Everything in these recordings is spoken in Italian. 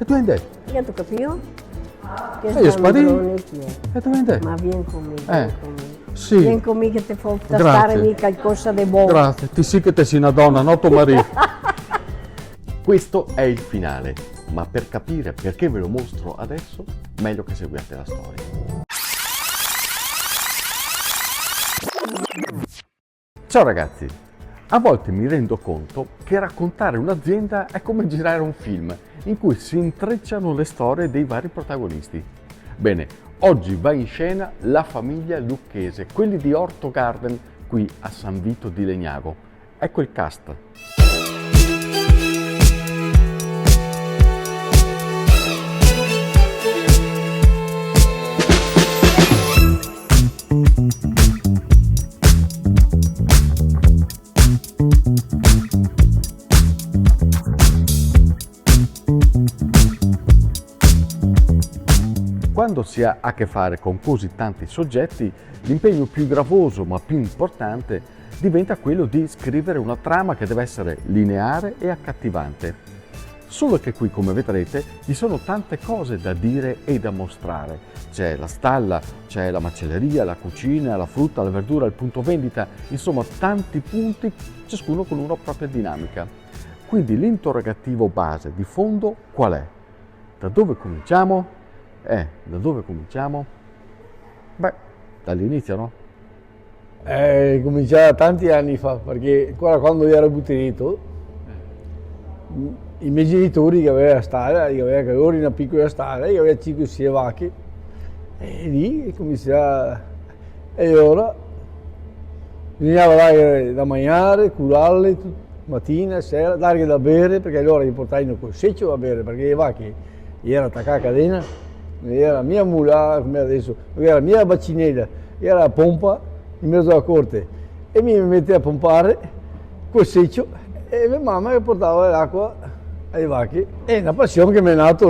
tu andai? Io tu capito? Che Io sparì. è? E tu andai? Ma vieni con me, vieni con me. Sì. Vieni con me che ti fa Grazie. tastare mica qualcosa di buono. Grazie, ti sì che te sei una donna, no tuo marito. Questo è il finale, ma per capire perché ve lo mostro adesso, meglio che seguiate la storia. Ciao ragazzi, a volte mi rendo conto che raccontare un'azienda è come girare un film in cui si intrecciano le storie dei vari protagonisti. Bene, oggi va in scena la famiglia Lucchese, quelli di Orto Garden qui a San Vito di Legnago. Ecco il cast. Quando si ha a che fare con così tanti soggetti, l'impegno più gravoso ma più importante diventa quello di scrivere una trama che deve essere lineare e accattivante. Solo che qui, come vedrete, ci sono tante cose da dire e da mostrare. C'è la stalla, c'è la macelleria, la cucina, la frutta, la verdura, il punto vendita, insomma tanti punti, ciascuno con una propria dinamica. Quindi l'interrogativo base di fondo qual è? Da dove cominciamo? Da dove cominciamo? Beh, dall'inizio, no? Cominciava tanti anni fa, perché ancora quando io ero butterito, i miei genitori che avevano la stalla, io avevo una piccola stalla, io avevo 5-6 vacche, e lì cominciava, e ora bisognava dare da mangiare, curarle, mattina, sera, dargli da bere, perché allora gli portavano col seccio da bere, perché le vacche gli erano attaccate a cadena. Era la mia mula, come adesso, era la mia bacinella, era la pompa in mezzo alla corte e mi metteva a pompare col seccio e mia mamma che portava l'acqua alle vacche. È una passione che mi è nata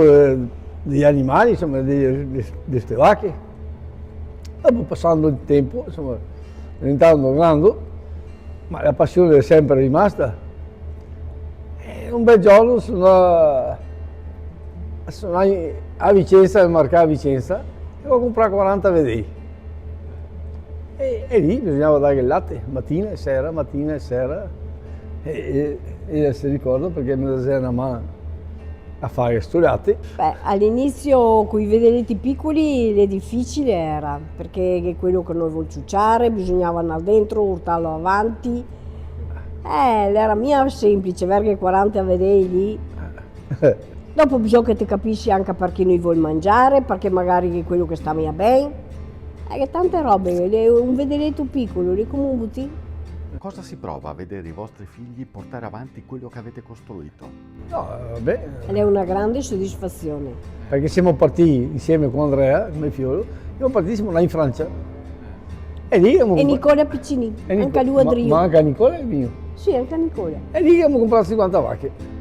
degli animali, insomma, di queste vacche. Dopo passando il tempo, insomma, diventando grande, ma la passione è sempre rimasta. E un bel giorno sono a Vicenza, nel marcato a Vicenza, e ho comprato 40 vedei. E lì bisognava dare il latte, mattina e sera, e si ricorda perché mi dava una mano a fare questo latte. Beh, all'inizio con i vedeleti piccoli è difficile era, perché è quello che noi vogliamo ciucciare, bisognava andare dentro, urtarlo avanti. Era mia semplice, perché 40 vedei lì. Dopo bisogna che ti capisci anche perché noi vogliamo mangiare, perché magari è quello che sta mia bene. Che tante robe, un vedeletto piccolo, lì come un bottino. Cosa si prova a vedere i vostri figli portare avanti quello che avete costruito? No, vabbè, Ed è una grande soddisfazione. perché siamo partiti insieme con Andrea, mio figlio, siamo partiti là in Francia. E lì abbiamo E Nicola Piccini, anche lui Adrio. Ma anche a Nicola è mio. Sì, anche a Nicola. E lì abbiamo comprato 50 vacche.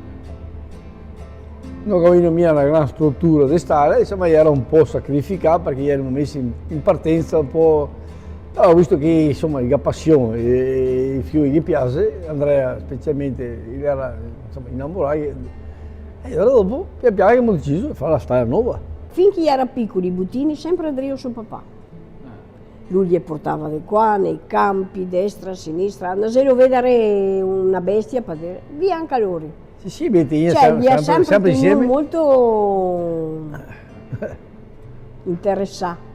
Non avevamo mia una gran struttura di stare, insomma era un po' sacrificato perché eravamo messi in partenza un po'. Ho visto che insomma gli ha passione e i figli gli piace, Andrea specialmente era insomma, innamorato. E allora dopo pian piano abbiamo deciso di fare la stalla nuova. Finché era piccolo, i buttini, sempre Adrio suo papà. Lui li portava di qua, nei campi, destra, sinistra. Non se lo vedere una bestia, via anche loro. Sì, Bettina, Cioè, li ha sempre sempre insieme. molto interessato.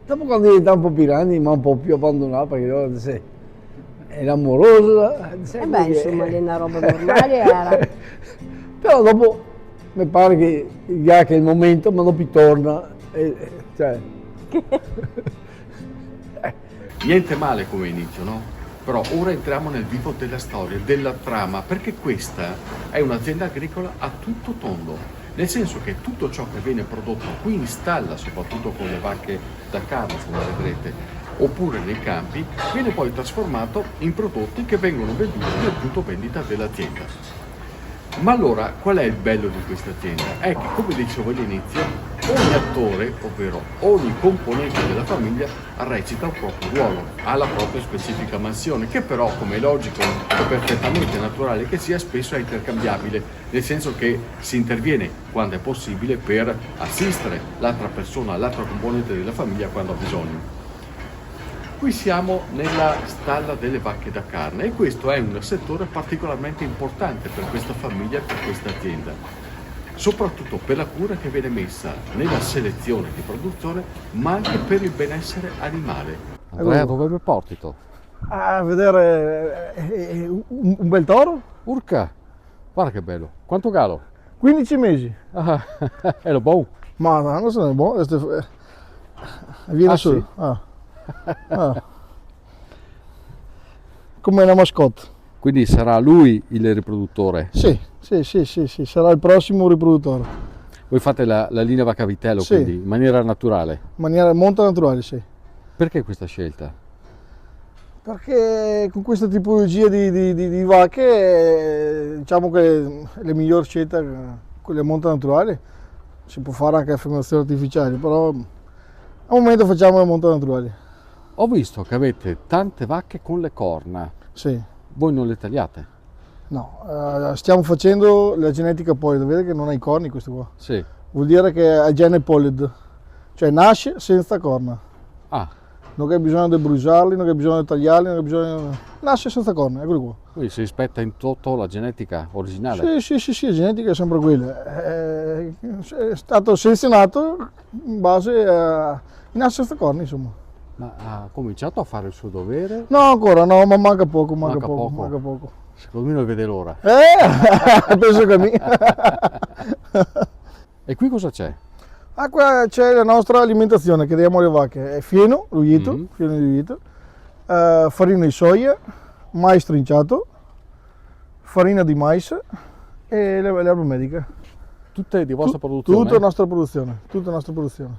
Dopo quando diventa un po' più grande, ma un po' più abbandonato, perché ora sei è amorosa. E beh, insomma, è una roba normale era. Però dopo mi pare che già che è il momento, ma dopo torna. Cioè. Niente male come inizio, no? Però ora entriamo nel vivo della storia, della trama, perché questa è un'azienda agricola a tutto tondo, nel senso che tutto ciò che viene prodotto qui in stalla, soprattutto con le vacche da carne, come vedrete, oppure nei campi, viene poi trasformato in prodotti che vengono venduti nel punto vendita dell'azienda. Ma allora, qual è il bello di questa azienda? È che, come dicevo all'inizio, Ogni attore, ovvero ogni componente della famiglia, recita un proprio ruolo, ha la propria specifica mansione, che però, come è logico e perfettamente naturale che sia, spesso è intercambiabile, nel senso che si interviene quando è possibile per assistere l'altra persona, l'altra componente della famiglia quando ha bisogno. Qui siamo nella stalla delle vacche da carne e questo è un settore particolarmente importante per questa famiglia e per questa azienda, soprattutto per la cura che viene messa nella selezione di produzione, ma anche per il benessere animale. Andrea, dove mi porti tu? A vedere un bel toro, Urca! Guarda che bello. Quanto galo? 15 mesi. Ah, è lo buono. Ma non sono buono. Viene Ah, su. sì? Ah. Come una mascotte. Quindi sarà lui il riproduttore. Sì, sarà il prossimo riproduttore. Voi fate la linea vacca-vitello, Sì. quindi in maniera naturale. In maniera molto naturale, sì. Perché questa scelta? Perché con questa tipologia di vacche, diciamo che le migliori scelte, quelle molto naturali, si può fare anche a fecondazione artificiale, però al momento facciamo le molto naturali. Ho visto che avete tante vacche con le corna. Sì. Voi non le tagliate? No, stiamo facendo la genetica polid, vede che non ha i corni questo qua. Sì. Vuol dire che è gene polid, cioè nasce senza corna. Ah, Non che bisogna di bruciarli, non che bisogna di tagliarli, non che bisogna... Nasce senza corna, eccolo qua. quindi si rispetta in toto la genetica originale. Sì, la genetica è sempre quella. È stato selezionato in base a... nasce senza corna, insomma. Ma ha cominciato a fare il suo dovere? No, ancora no, ma manca poco. Manca poco. Secondo me non vede l'ora. Penso che mi... E qui cosa c'è? Ah, qua c'è la nostra alimentazione che diamo alle vacche, è fieno, rughito, Mhm. fieno rughito, farina di soia, mais trinciato, farina di mais e l'erba medica. Tutte di vostra produzione? Tutta nostra produzione.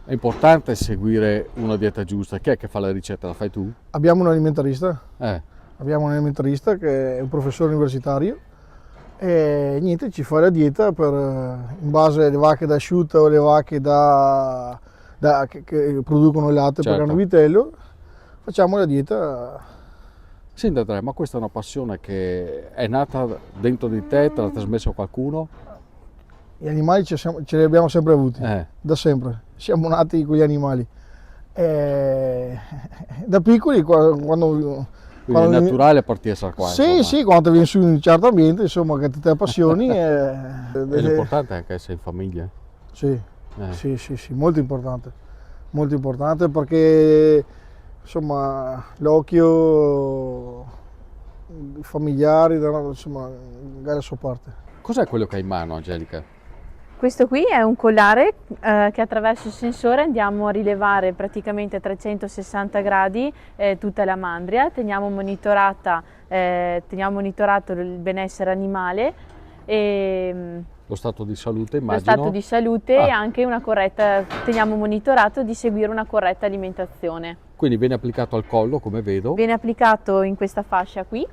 È importante seguire una dieta giusta. Chi è che fa la ricetta? La fai tu? Abbiamo un alimentarista, Eh, che è un professore universitario e niente, ci fa la dieta in base alle vacche da asciutta o le vacche che producono il latte Certo. per hanno vitello, facciamo la dieta. Senti Andrea, ma questa è una passione che è nata dentro di te, te l'ha trasmessa qualcuno? Gli animali ce li abbiamo sempre avuti, da sempre, siamo nati con gli animali. Da piccoli, quando Quindi è naturale partire qua. sì, quando vieni su in un certo ambiente, insomma, che ti appassioni. E l'importante è anche essere in famiglia. Sì, molto importante perché insomma l'occhio familiari, insomma, dalla sua parte. Cos'è quello che hai in mano, Angelica? Questo qui è un collare che attraverso il sensore andiamo a rilevare praticamente a 360 gradi tutta la mandria, teniamo monitorato il benessere animale e Lo stato di salute, lo immagino. stato di salute e anche teniamo monitorato di seguire una corretta alimentazione. Quindi viene applicato al collo, come vedo. Viene applicato in questa fascia qui,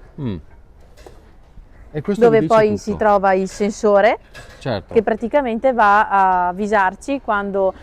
E questo vi dove dice poi tutto. si trova il sensore Certo. che praticamente va a avvisarci quando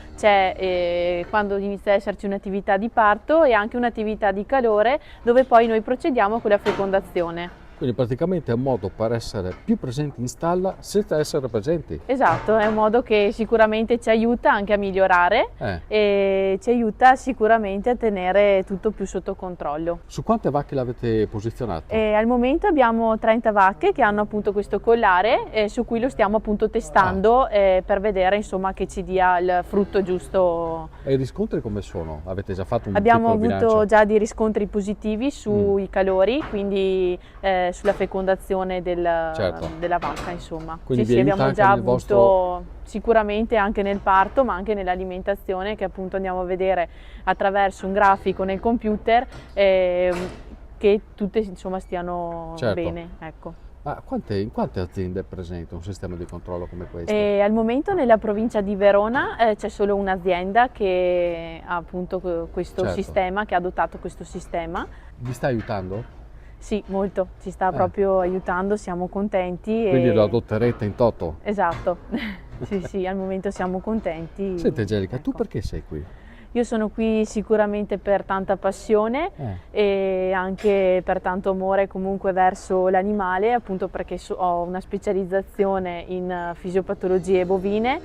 inizia ad esserci un'attività di parto e anche un'attività di calore, dove poi noi procediamo con la fecondazione. Quindi praticamente è un modo per essere più presenti in stalla senza essere presenti. Esatto, è un modo che sicuramente ci aiuta anche a migliorare e ci aiuta sicuramente a tenere tutto più sotto controllo. Su quante vacche l'avete posizionato? Al momento abbiamo 30 vacche che hanno appunto questo collare su cui lo stiamo appunto testando per vedere insomma che ci dia il frutto giusto. E i riscontri come sono? Avete già fatto un Abbiamo piccolo avuto bilancio? già dei riscontri positivi sui calori, quindi sulla fecondazione Certo. della vacca, insomma. Quindi Sì, vi aiuta abbiamo anche già nel avuto vostro- sicuramente anche nel parto, ma anche nell'alimentazione, che appunto andiamo a vedere attraverso un grafico nel computer che tutte insomma stiano Certo. bene, ecco. Ma in quante aziende è presente un sistema di controllo come questo? Al momento nella provincia di Verona c'è solo un'azienda che ha appunto questo Certo. sistema, che ha adottato questo sistema. Vi sta aiutando? Sì, molto, ci sta proprio aiutando, siamo contenti. Quindi lo adotterete in toto? Esatto. Sì, sì, al momento siamo contenti. Senti Angelica, tu Ecco. perché sei qui? Io sono qui sicuramente per tanta passione e anche per tanto amore comunque verso l'animale, appunto perché ho una specializzazione in fisiopatologie bovine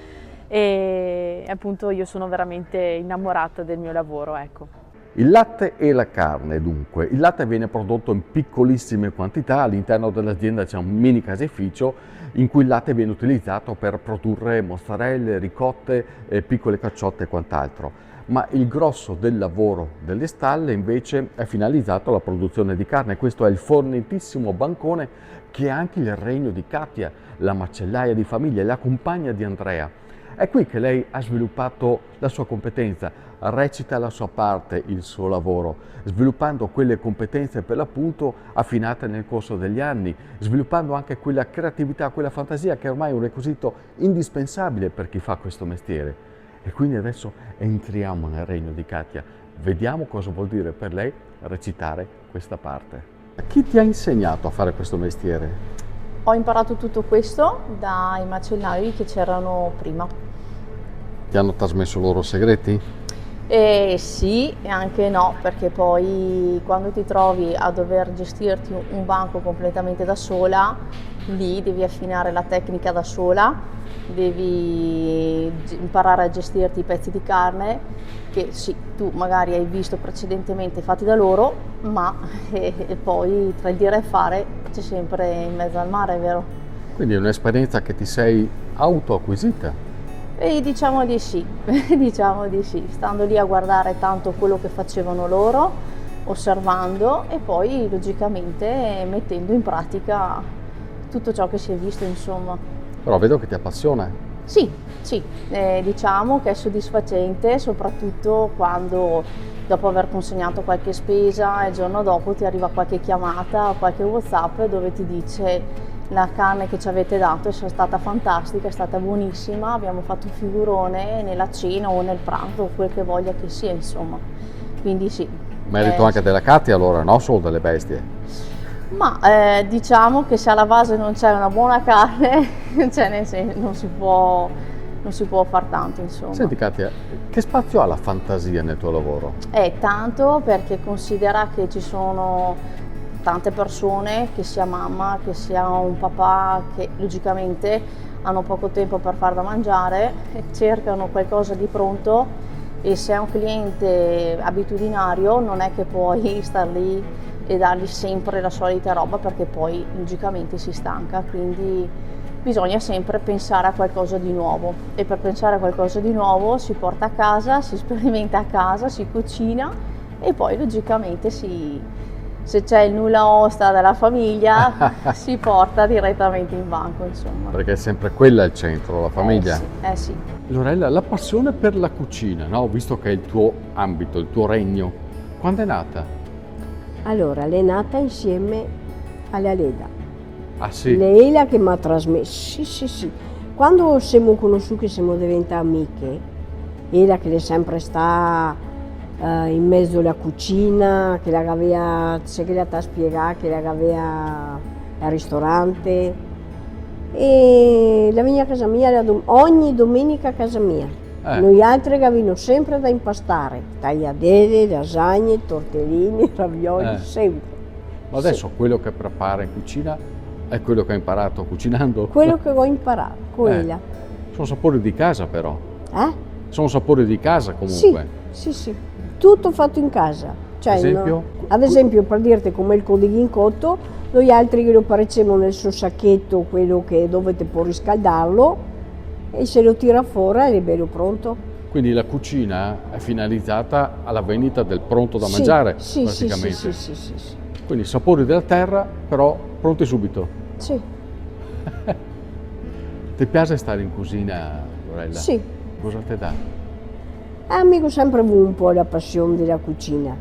e appunto io sono veramente innamorata del mio lavoro, ecco. Il latte e la carne, dunque. Il latte viene prodotto in piccolissime quantità, all'interno dell'azienda c'è un mini caseificio in cui il latte viene utilizzato per produrre mozzarelle, ricotte, piccole cacciotte e quant'altro. Ma il grosso del lavoro delle stalle invece è finalizzato alla produzione di carne. Questo è il fornitissimo bancone che è anche il regno di Katia, la macellaia di famiglia, la compagna di Andrea. È qui che lei ha sviluppato la sua competenza, recita la sua parte, il suo lavoro, sviluppando quelle competenze per l'appunto affinate nel corso degli anni, sviluppando anche quella creatività, quella fantasia che ormai è un requisito indispensabile per chi fa questo mestiere. E quindi adesso entriamo nel regno di Katia, vediamo cosa vuol dire per lei recitare questa parte. Chi ti ha insegnato a fare questo mestiere? Ho imparato tutto questo dai macellai che c'erano prima. Ti hanno trasmesso i loro segreti? E sì e anche no, perché poi quando ti trovi a dover gestirti un banco completamente da sola, lì devi affinare la tecnica da sola, devi imparare a gestirti i pezzi di carne che sì, tu magari hai visto precedentemente fatti da loro, ma e poi tra il dire e fare c'è sempre in mezzo al mare, vero? Quindi è un'esperienza che ti sei autoacquisita. E diciamo di sì, diciamo di sì, stando lì a guardare tanto quello che facevano loro, osservando e poi logicamente mettendo in pratica tutto ciò che si è visto, insomma. Però vedo che ti appassiona. Sì, sì, diciamo che è soddisfacente, soprattutto quando dopo aver consegnato qualche spesa il giorno dopo ti arriva qualche chiamata o qualche WhatsApp dove ti dice la carne che ci avete dato è stata fantastica, è stata buonissima, abbiamo fatto un figurone nella cena o nel pranzo o quel che voglia che sia, insomma. Quindi sì. Merito anche della Katia allora, no solo delle bestie. Ma diciamo che se alla base non c'è una buona carne, cioè nel senso, non si può far tanto, insomma. Senti Katia, che spazio ha la fantasia nel tuo lavoro? È tanto perché considera che ci sono tante persone, che sia mamma, che sia un papà, che logicamente hanno poco tempo per far da mangiare, cercano qualcosa di pronto e se è un cliente abitudinario non è che puoi star lì e dargli sempre la solita roba perché poi logicamente si stanca, quindi bisogna sempre pensare a qualcosa di nuovo e per pensare a qualcosa di nuovo si porta a casa, si sperimenta a casa, si cucina e poi logicamente se c'è il nulla osta della famiglia si porta direttamente in banco, insomma. Perché è sempre quella il centro, la famiglia. Sì, sì. Lorella, la passione per la cucina, no? Visto che è il tuo ambito, il tuo regno, quando è nata? Allora, l'è nata insieme alla Leda. Ah sì? Lei è la che mi ha trasmesso, sì. Quando siamo conosciuti, che siamo diventate amiche, è la che è sempre stata in mezzo alla cucina, che la aveva, c'è che la ti ha spiegato, che la aveva al ristorante. E la veniva a casa mia ogni domenica a casa mia. Noi altri che avevano sempre da impastare, tagliatelle, lasagne, tortellini, ravioli, sempre. Ma adesso quello che prepara in cucina è quello che ha imparato cucinando? Quello che ho imparato, quella. Sono sapori di casa però. Sono sapori di casa comunque. Sì. Tutto fatto in casa. Cioè, esempio? No? Ad esempio, per dirti come il codeghin cotto, noi altri che lo parecchiamo nel suo sacchetto, quello che dovete poi riscaldarlo, e se lo tira fuori ed è bello pronto. Quindi la cucina è finalizzata alla vendita del pronto da mangiare, praticamente. Sì. Quindi sapori della terra, però pronti subito. Sì. Ti piace stare in cucina, Lorella? Sì. Cosa ti dà? Amico sempre avuto un po' la passione della cucina.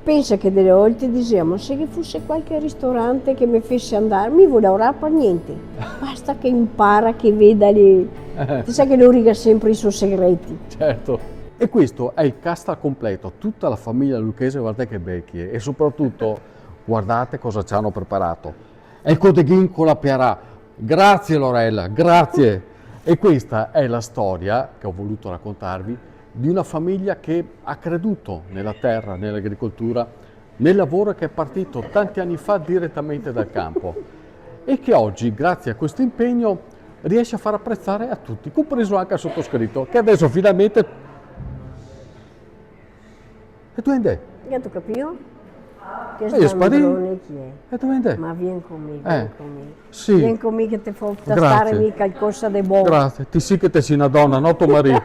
Pensa che delle volte dicevamo, se che fosse qualche ristorante che mi fesse andare, mi vuole lavorare per niente. Basta che impara, che veda le... Ti sai che lui riga sempre i suoi segreti. Certo. E questo è il cast al completo, tutta la famiglia lucchese, guardate che becchie. E soprattutto, guardate cosa ci hanno preparato. È il codeghin con la piarà. Grazie Lorella, grazie. E questa è la storia che ho voluto raccontarvi di una famiglia che ha creduto nella terra, nell'agricoltura, nel lavoro che è partito tanti anni fa direttamente dal campo e che oggi, grazie a questo impegno, riesce a far apprezzare a tutti, compreso anche al sottoscritto, che adesso finalmente... E tu andai? Che tu capito? Che Io sparì. chi è? E tu andai? Ma vieni con me, Sì. Vieni con me che ti fa Grazie. tastare qualcosa di buono. Grazie, ti sì che te sei una donna, no tuo marito?